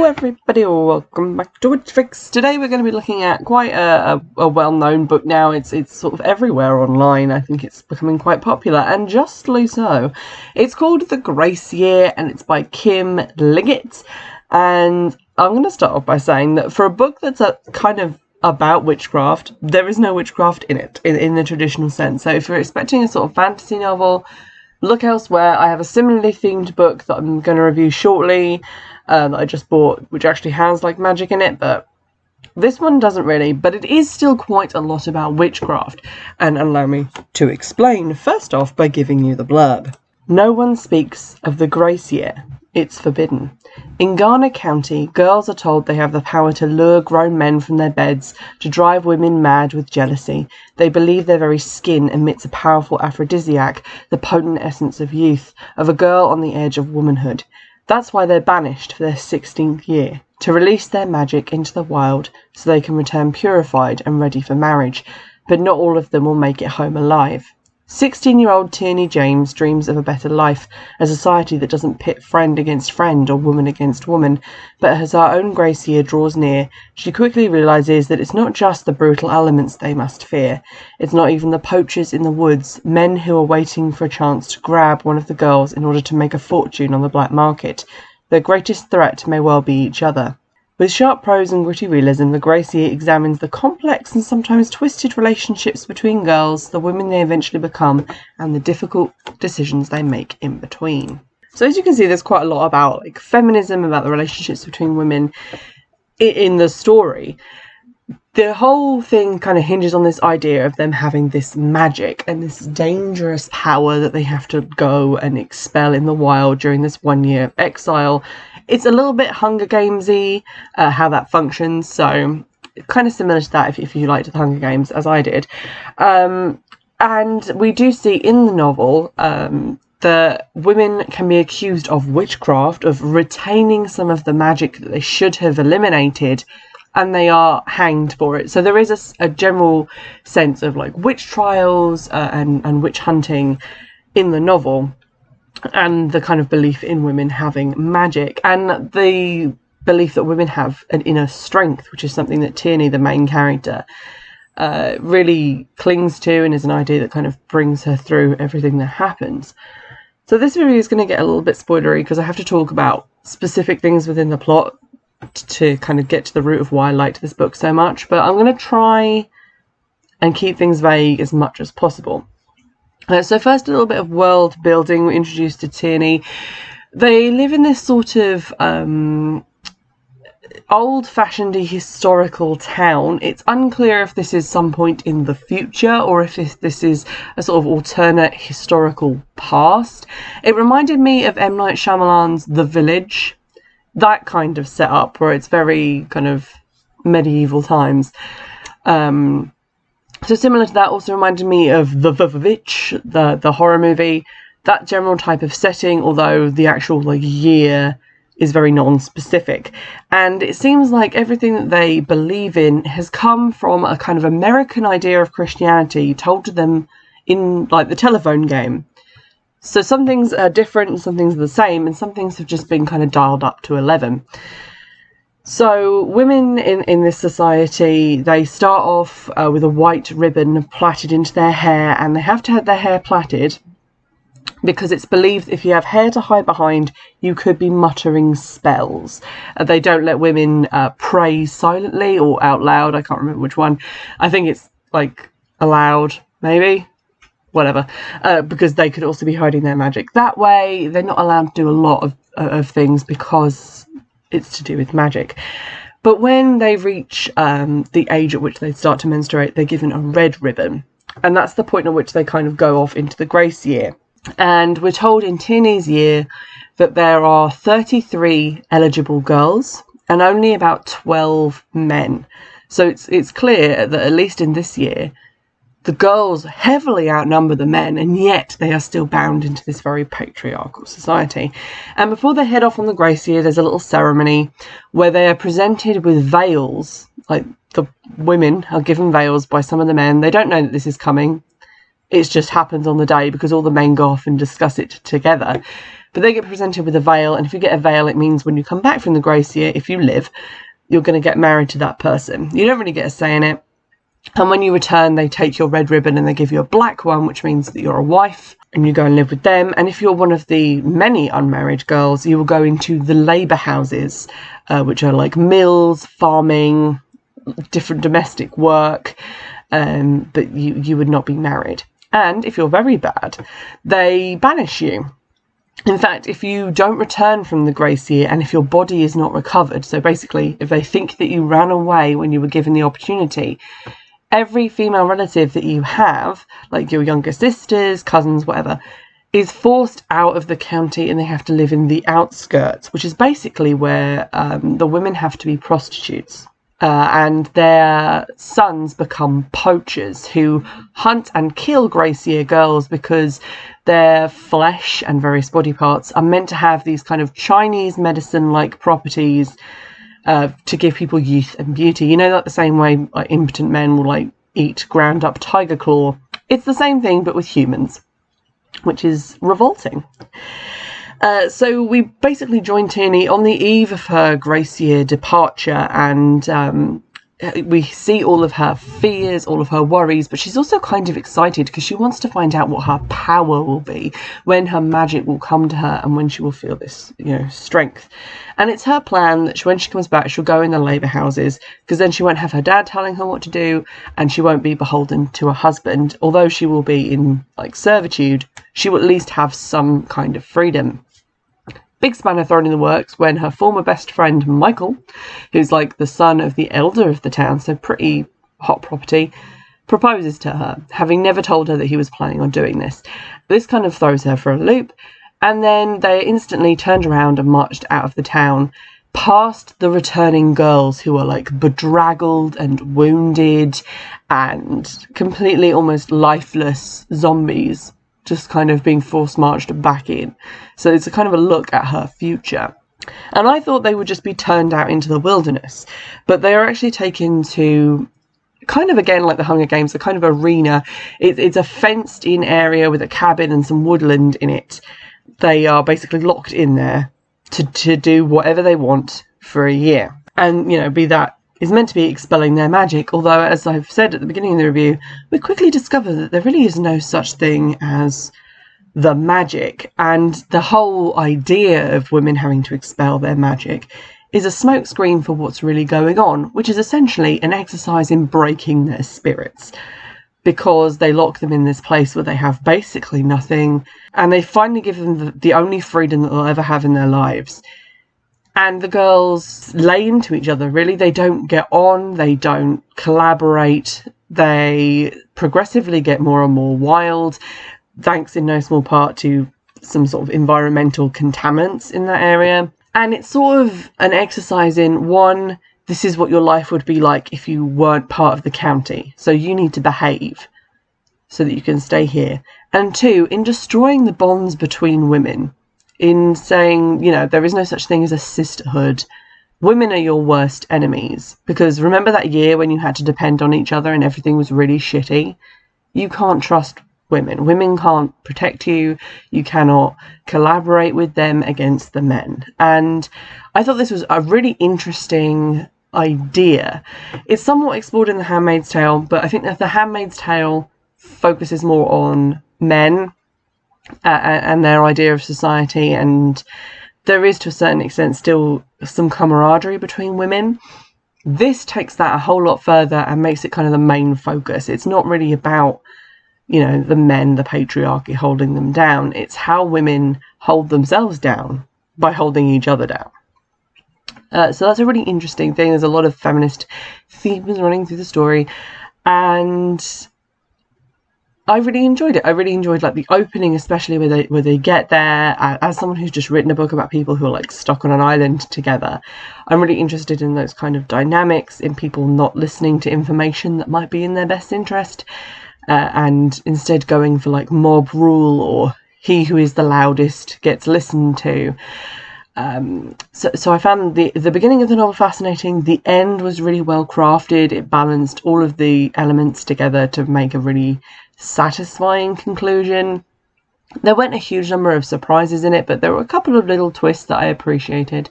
everybody, welcome back to Witchfix. Today we're going to be looking at quite a well-known book now. It's sort of everywhere online. I think it's becoming quite popular, and justly so. It's called The Grace Year, and it's by Kim Liggett. And I'm going to start off by saying that for a book that's kind of about witchcraft, there is no witchcraft in it, in the traditional sense. So if you're expecting a sort of fantasy novel, look elsewhere. I have a similarly themed book that I'm going to review shortly, that I just bought, which actually has like magic in it, but this one doesn't really. But it is still quite a lot about witchcraft, and allow me to explain first off by giving you the blurb. No one speaks of the Grace Year. It's forbidden. In Garner County, girls are told they have the power to lure grown men from their beds, to drive women mad with jealousy. They believe their very skin emits a powerful aphrodisiac, the potent essence of youth, of a girl on the edge of womanhood. That's why they're banished for their 16th year, to release their magic into the wild so they can return purified and ready for marriage. But not all of them will make it home alive. 16-year-old Tierney James dreams of a better life, a society that doesn't pit friend against friend or woman against woman. But as our own Grace Year draws near, she quickly realises that it's not just the brutal elements they must fear. It's not even the poachers in the woods, men who are waiting for a chance to grab one of the girls in order to make a fortune on the black market. Their greatest threat may well be each other. With sharp prose and gritty realism, The Grace Year examines the complex and sometimes twisted relationships between girls, the women they eventually become, and the difficult decisions they make in between. So as you can see, there's quite a lot about like feminism, about the relationships between women in the story. The whole thing kind of hinges on this idea of them having this magic and this dangerous power that they have to go and expel in the wild during this 1 year of exile. It's a little bit Hunger Games-y, how that functions, so kind of similar to that if you liked the Hunger Games, as I did. And we do see in the novel that women can be accused of witchcraft, of retaining some of the magic that they should have eliminated, and they are hanged for it. So there is a general sense of like witch trials and witch hunting in the novel, and the kind of belief in women having magic, and the belief that women have an inner strength, which is something that Tierney, the main character, really clings to, and is an idea that kind of brings her through everything that happens. So this video is going to get a little bit spoilery because I have to talk about specific things within the plot to kind of get to the root of why I liked this book so much, but I'm going to try and keep things vague as much as possible. So first, a little bit of world building. We're introduced to Tierney. They live in this sort of old-fashioned historical town. It's unclear if this is some point in the future or if this is a sort of alternate historical past. It reminded me of M. Night Shyamalan's The Village, that kind of setup where it's very kind of medieval times. So similar to that, also reminded me of The Witch, the horror movie, that general type of setting, although the actual like year is very non-specific. And it seems like everything that they believe in has come from a kind of American idea of Christianity told to them in like the telephone game. So some things are different, some things are the same, and some things have just been kind of dialed up to 11. So women in this society, they start off with a white ribbon plaited into their hair, and they have to have their hair plaited because it's believed if you have hair to hide behind, you could be muttering spells. They don't let women pray silently or out loud. I can't remember which one. I think it's like aloud, maybe. Whatever, because they could also be hiding their magic. That way, they're not allowed to do a lot of things because it's to do with magic. But when they reach the age at which they start to menstruate, they're given a red ribbon. And that's the point at which they kind of go off into the Grace Year. And we're told in Tierney's year that there are 33 eligible girls and only about 12 men. So it's clear that at least in this year, the girls heavily outnumber the men, and yet they are still bound into this very patriarchal society. And before they head off on the Grace Year, there's a little ceremony where they are presented with veils. Like, the women are given veils by some of the men. They don't know that this is coming. It just happens on the day because all the men go off and discuss it together. but they get presented with a veil, and if you get a veil, it means when you come back from the grace year, if you live, you're going to get married to that person. You don't really get a say in it. And when you return, they take your red ribbon and they give you a black one, which means that you're a wife, and you go and live with them. And if you're one of the many unmarried girls, you will go into the labour houses, which are like mills, farming, different domestic work, but you would not be married. And if you're very bad, they banish you. In fact, if you don't return from the grace year and if your body is not recovered, so basically if they think that you ran away when you were given the opportunity, every female relative that you have, like your younger sisters, cousins, whatever, is forced out of the county and they have to live in the outskirts, which is basically where the women have to be prostitutes. And their sons become poachers who hunt and kill grace year girls because their flesh and various body parts are meant to have these kind of Chinese medicine-like properties to give people youth and beauty. You know, like the same way like impotent men will like eat ground up tiger claw. It's the same thing, but with humans, which is revolting. So we basically join Tierney on the eve of her grace year departure, and we see all of her fears, all of her worries, but she's also kind of excited because she wants to find out what her power will be, when her magic will come to her and when she will feel this, strength. And it's her plan that when she comes back, she'll go in the labour houses, because then she won't have her dad telling her what to do and she won't be beholden to a husband. Although she will be in servitude, she will at least have some kind of freedom. Big spanner thrown in the works when her former best friend Michael, who's like the son of the elder of the town, so pretty hot property, proposes to her, having never told her that he was planning on doing this. This kind of throws her for a loop, and then they are instantly turned around and marched out of the town, past the returning girls who are bedraggled and wounded and completely almost lifeless zombies, just kind of being force marched back in. So it's a kind of a look at her future. And I thought they would just be turned out into the wilderness, but they are actually taken to kind of, again, like the Hunger Games, a kind of arena. It's a fenced in area with a cabin and some woodland in it. They are basically locked in there to do whatever they want for a year. And, be that is meant to be expelling their magic, although, as I've said at the beginning of the review, we quickly discover that there really is no such thing as the magic, and the whole idea of women having to expel their magic is a smokescreen for what's really going on, which is essentially an exercise in breaking their spirits, because they lock them in this place where they have basically nothing, and they finally give them the only freedom that they'll ever have in their lives. And the girls lay into each other, really. They don't get on, they don't collaborate, they progressively get more and more wild, thanks in no small part to some sort of environmental contaminants in that area. And it's sort of an exercise in, one, this is what your life would be like if you weren't part of the county. So you need to behave so that you can stay here. And two, in destroying the bonds between women. In saying, there is no such thing as a sisterhood. Women are your worst enemies. Because remember that year when you had to depend on each other and everything was really shitty? You can't trust women. Women can't protect you. You cannot collaborate with them against the men. And I thought this was a really interesting idea. It's somewhat explored in The Handmaid's Tale, but I think that The Handmaid's Tale focuses more on men and their idea of society, and there is to a certain extent still some camaraderie between women. This takes that a whole lot further and makes it kind of the main focus. It's not really about, the men, the patriarchy holding them down. It's how women hold themselves down by holding each other down. So that's a really interesting thing. There's a lot of feminist themes running through the story, and I really enjoyed it. I really enjoyed the opening, especially where they get there. As someone who's just written a book about people who are stuck on an island together, I'm really interested in those kind of dynamics, in people not listening to information that might be in their best interest, and instead going for mob rule, or he who is the loudest gets listened to. So I found the beginning of the novel fascinating. The end was really well crafted. It balanced all of the elements together to make a really satisfying conclusion. There weren't a huge number of surprises in it, but there were a couple of little twists that I appreciated.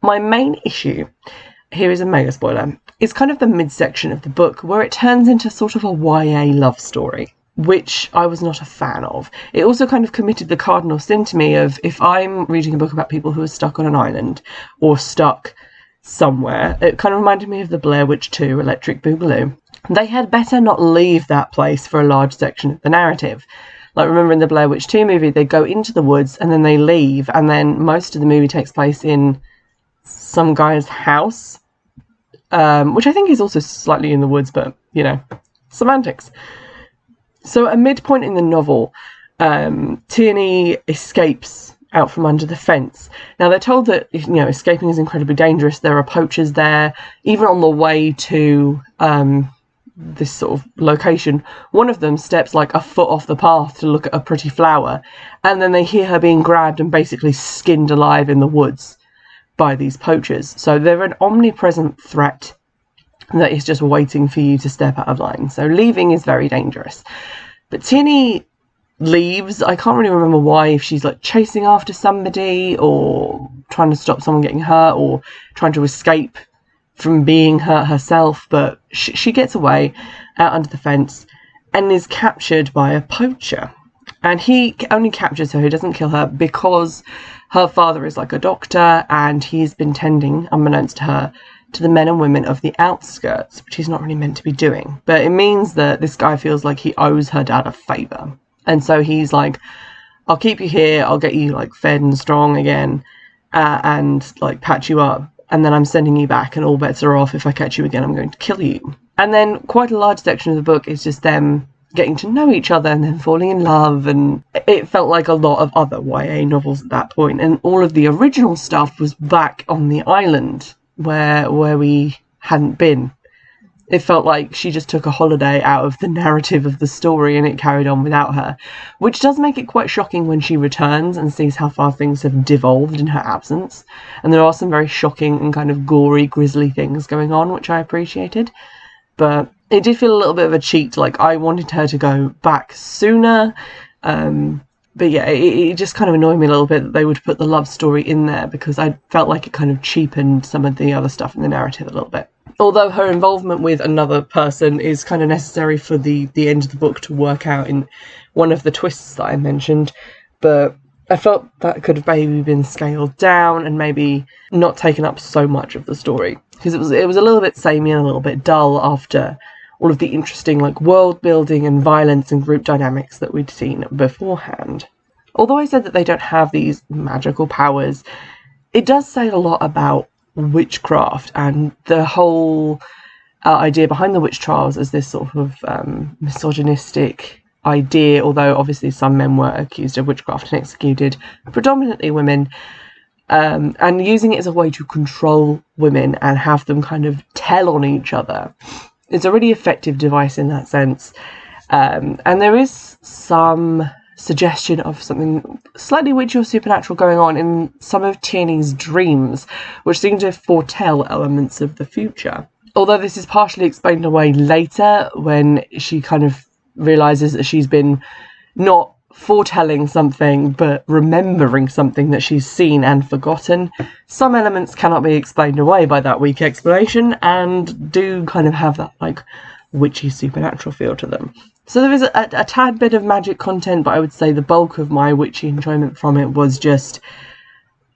My main issue, here is a mega spoiler, is kind of the midsection of the book where it turns into sort of a YA love story, which I was not a fan of. It also kind of committed the cardinal sin to me of, if I'm reading a book about people who are stuck on an island or stuck somewhere, it kind of reminded me of the Blair Witch 2 Electric Boogaloo. They had better not leave that place for a large section of the narrative. Like, remember in the Blair Witch 2 movie, they go into the woods and then they leave, and then most of the movie takes place in some guy's house, which I think is also slightly in the woods, but, you know, semantics. So at midpoint in the novel, Tierney escapes out from under the fence. Now, they're told that, you know, escaping is incredibly dangerous. There are poachers there. Even on the way to this sort of location, one of them steps like a foot off the path to look at a pretty flower, and then they hear her being grabbed and basically skinned alive in the woods by these poachers. So they're an omnipresent threat that is just waiting for you to step out of line. So leaving is very dangerous. But Tierney leaves. I can't really remember why, if she's like chasing after somebody or trying to stop someone getting hurt or trying to escape from being hurt herself, but she gets away out under the fence and is captured by a poacher. And he only captures her, he doesn't kill her, because her father is like a doctor and he's been tending, unbeknownst to her, to the men and women of the outskirts, which he's not really meant to be doing. But it means that this guy feels like he owes her dad a favour. And so he's like, I'll keep you here, I'll get you like fed and strong again, and like patch you up, and then I'm sending you back and all bets are off. If I catch you again, I'm going to kill you. And then quite a large section of the book is just them getting to know each other and then falling in love, and it felt like a lot of other YA novels at that point. And all of the original stuff was back on the island where we hadn't been. It felt like she just took a holiday out of the narrative of the story and it carried on without her, which does make it quite shocking when she returns and sees how far things have devolved in her absence. And there are some very shocking and kind of gory, grisly things going on, which I appreciated. But it did feel a little bit of a cheat. Like, I wanted her to go back sooner. But yeah, it just kind of annoyed me a little bit that they would put the love story in there, because I felt like it kind of cheapened some of the other stuff in the narrative a little bit. Although her involvement with another person is kind of necessary for the end of the book to work out in one of the twists that I mentioned. But I felt that could have maybe been scaled down and maybe not taken up so much of the story, because it was a little bit samey and a little bit dull after all of the interesting like world building and violence and group dynamics that we'd seen beforehand. Although I said that they don't have these magical powers, it does say a lot about witchcraft and the whole idea behind the witch trials as this sort of misogynistic idea, although obviously some men were accused of witchcraft and executed, predominantly women, and using it as a way to control women and have them kind of tell on each other. It's a really effective device in that sense, and there is some suggestion of something slightly witchy or supernatural going on in some of Tierney's dreams, which seem to foretell elements of the future. Although this is partially explained away later when she kind of realises that she's been not foretelling something but remembering something that she's seen and forgotten. Some elements cannot be explained away by that weak explanation and do kind of have that like witchy supernatural feel to them. So there is a tad bit of magic content, but I would say the bulk of my witchy enjoyment from it was just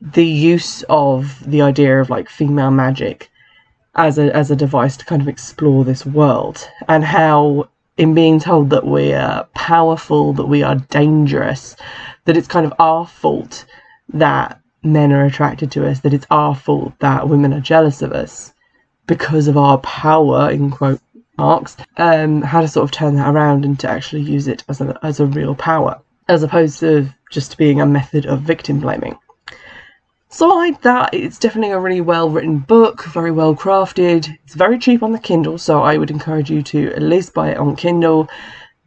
the use of the idea of like female magic as a device to kind of explore this world, and how in being told that we are powerful, that we are dangerous, that it's kind of our fault that men are attracted to us, that it's our fault that women are jealous of us because of our power, in quote marks, how to sort of turn that around and to actually use it as a real power, as opposed to just being a method of victim blaming. So I like that. It's definitely a really well written book, very well crafted. It's very cheap on the Kindle, so I would encourage you to at least buy it on Kindle.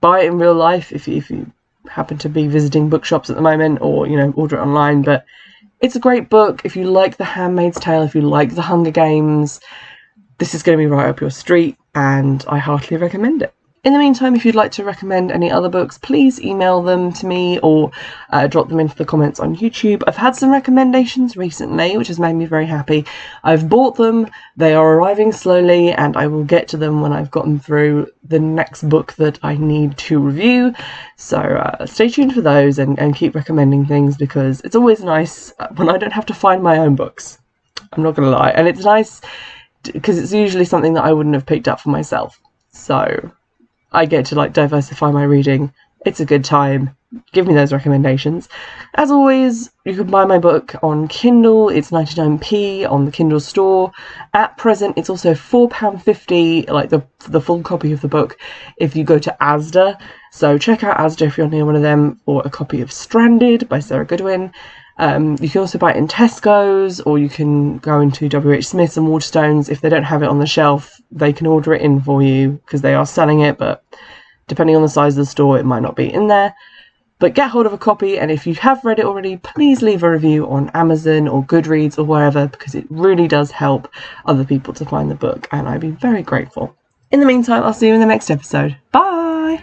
Buy it in real life if you happen to be visiting bookshops at the moment, or order it online. But it's a great book. If you like The Handmaid's Tale, if you like The Hunger Games, this is going to be right up your street, and I heartily recommend it. In the meantime, if you'd like to recommend any other books, please email them to me or drop them into the comments on YouTube. I've had some recommendations recently, which has made me very happy. I've bought them, they are arriving slowly, and I will get to them when I've gotten through the next book that I need to review. So stay tuned for those and keep recommending things, because it's always nice when I don't have to find my own books. I'm not going to lie. And it's nice because it's usually something that I wouldn't have picked up for myself. So I get to diversify my reading. It's a good time. Give me those recommendations. As always, you can buy my book on Kindle. It's 99p on the Kindle store. At present, it's also £4.50, like the full copy of the book, if you go to Asda. So check out Asda if you're near one of them, for a copy of Stranded by Sarah Goodwin. You can also buy it in Tesco's, or you can go into WH Smith's and Waterstones. If they don't have it on the shelf, they can order it in for you, because they are selling it, but depending on the size of the store, it might not be in there. But get hold of a copy, and if you have read it already, please leave a review on Amazon or Goodreads or wherever, because it really does help other people to find the book, and I'd be very grateful. In the meantime, I'll see you in the next episode. Bye!